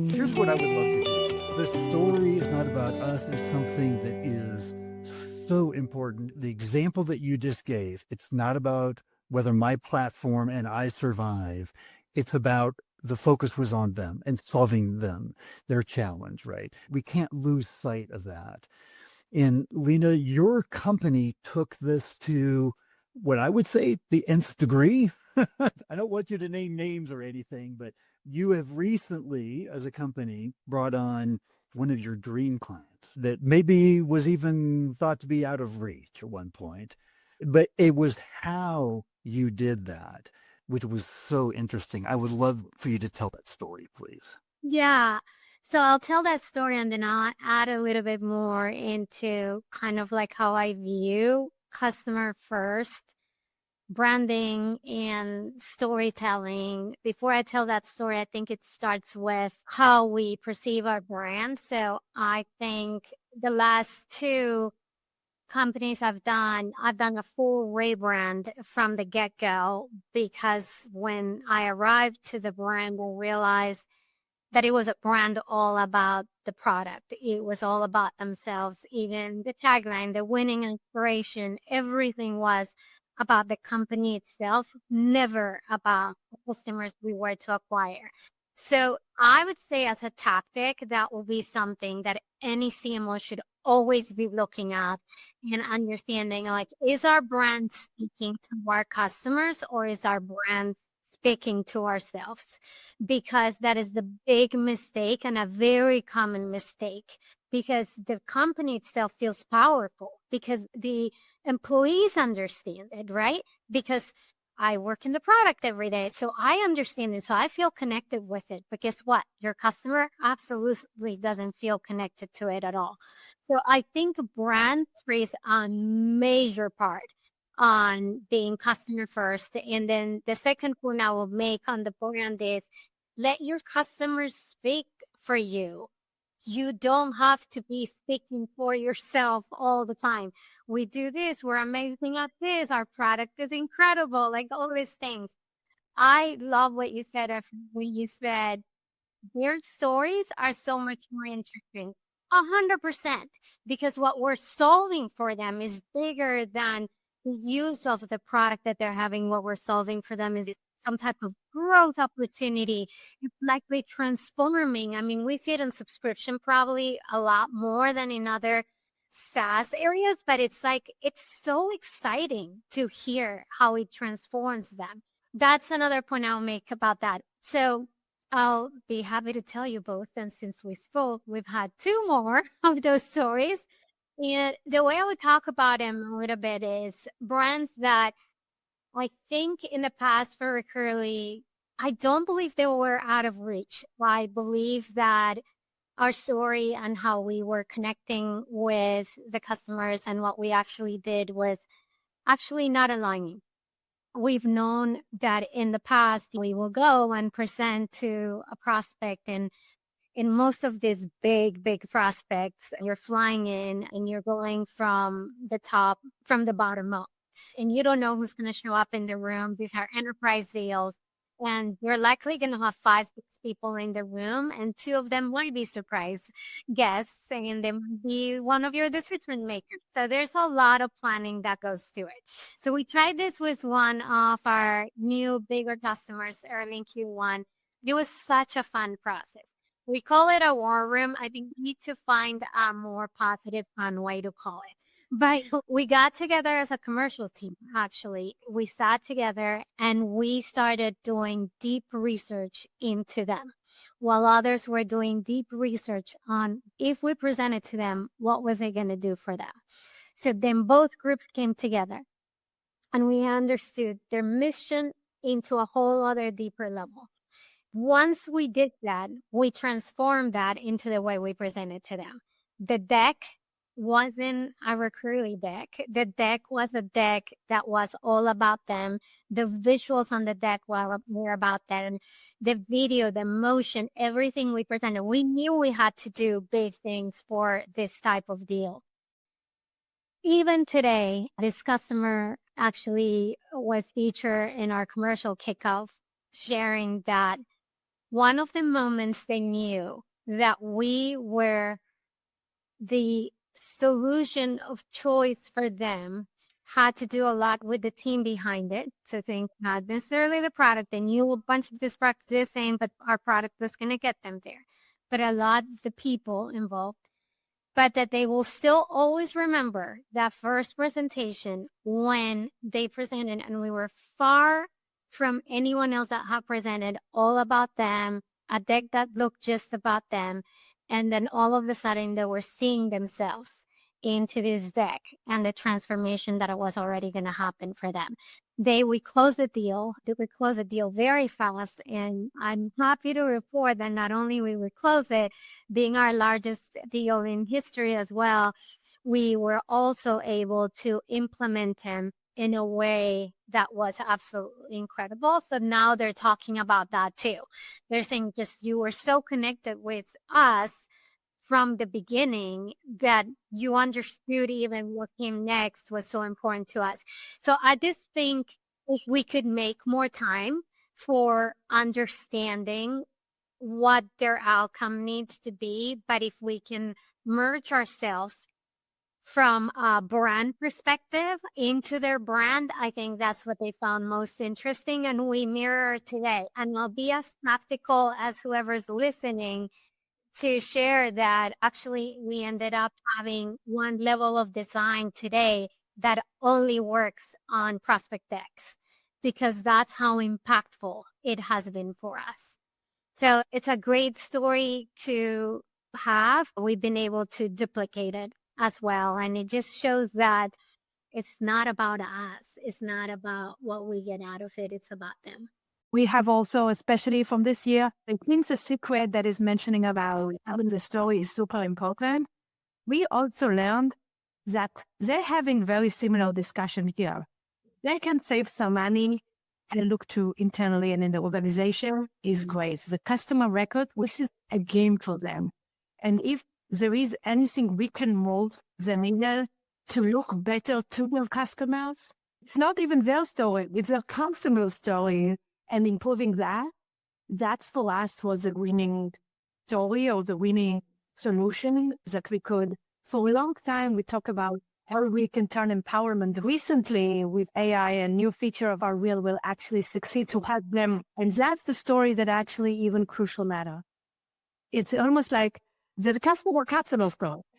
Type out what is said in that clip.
Here's what I would love to do. The story is not about us, it's something that is so important. The example that you just gave, it's not about whether my platform and I survive. It's about the focus was on them and solving their challenge, right? We can't lose sight of that. And Lina, your company took this to what I would say the nth degree. I don't want you to name names or anything, but you have recently, as a company, brought on one of your dream clients that maybe was even thought to be out of reach at one point. But it was how you did that, which was so interesting. I would love for you to tell that story, please. Yeah. So I'll tell that story and then I'll add a little bit more into kind of like how I view customer first branding and storytelling. Before I tell that story, I think it starts with how we perceive our brand. So I think the last two companies I've done a full rebrand from the get-go, because when I arrived to the brand, I realized that it was a brand all about the product. It was all about themselves. Even the tagline, the winning inspiration, everything was about the company itself, never about the customers we were to acquire. So I would say as a tactic, that will be something that any CMO should always be looking at and understanding, like, is our brand speaking to our customers or is our brand speaking to ourselves? Because that is the big mistake and a very common mistake, because the company itself feels powerful because the employees understand it, right? Because I work in the product every day, so I understand it. So I feel connected with it. But guess what? Your customer absolutely doesn't feel connected to it at all. So I think brand plays a major part on being customer first. And then the second point I will make on the brand is let your customers speak for you. You don't have to be speaking for yourself all the time. We do this. We're amazing at this. Our product is incredible. Like all these things. I love what you said when you said their stories are so much more interesting. 100%. Because what we're solving for them is bigger than the use of the product that they're having. What we're solving for them is some type of growth opportunity. It's likely transforming. I mean, we see it in subscription probably a lot more than in other SaaS areas, but it's so exciting to hear how it transforms them. That's another point I'll make about that. So I'll be happy to tell you both. And since we spoke, we've had two more of those stories. And the way I would talk about them a little bit is brands that I think in the past very clearly, I don't believe they were out of reach. I believe that our story and how we were connecting with the customers and what we actually did was actually not aligning. We've known that in the past, we will go and present to a prospect, and in most of these big prospects, you're flying in and you're going from the bottom up, and you don't know who's going to show up in the room. These are enterprise deals, and you're likely going to have 5, 6 people in the room, and 2 of them might be surprise guests, and they might be one of your decision makers. So there's a lot of planning that goes to it. So we tried this with one of our new bigger customers early in Q1. It was such a fun process. We call it a war room. I think we need to find a more positive, fun way to call it. But we got together as a commercial team, actually. We sat together and we started doing deep research into them, while others were doing deep research on if we presented to them, what was it going to do for them. So then both groups came together and we understood their mission into a whole other deeper level. Once we did that, we transformed that into the way we presented to them. The deck wasn't a recruiting deck. The deck was a deck that was all about them. The visuals on the deck were about them. The video, the motion, everything we presented. We knew we had to do big things for this type of deal. Even today, this customer actually was featured in our commercial kickoff, sharing that one of the moments they knew that we were the solution of choice for them had to do a lot with the team behind it. So think not necessarily the product. They knew a bunch of this product is saying, but our product was going to get them there. But a lot of the people involved, but that they will still always remember that first presentation when they presented, and we were far from anyone else that had presented, all about them, a deck that looked just about them. And then all of a sudden they were seeing themselves into this deck and the transformation that was already going to happen for them. We closed the deal. We closed the deal very fast. And I'm happy to report that not only we would close it, being our largest deal in history as well, we were also able to implement them in a way that was absolutely incredible. So now they're talking about that too. They're saying just you were so connected with us from the beginning that you understood even what came next was so important to us. So I just think if we could make more time for understanding what their outcome needs to be, but if we can merge ourselves from a brand perspective into their brand, I think that's what they found most interesting, and we mirror today. And I'll be as practical as whoever's listening to share that actually we ended up having one level of design today that only works on prospect decks because that's how impactful it has been for us. So it's a great story to have. We've been able to duplicate it as well. And it just shows that it's not about us. It's not about what we get out of it. It's about them. We have also, especially from this year, I think the secret that is mentioning about telling the story is super important. We also learned that they're having very similar discussion here. They can save some money and look to internally and in the organization is great. The customer record, which is a game for them. And if there is anything we can mold the middle to look better to their customers, it's not even their story, it's their customer story. And improving that, that's for us was the winning story or the winning solution that we could. For a long time, we talk about how we can turn empowerment. Recently, with AI, a new feature of our wheel will actually succeed to help them. And that's the story that actually even crucial matter. It's almost like the customer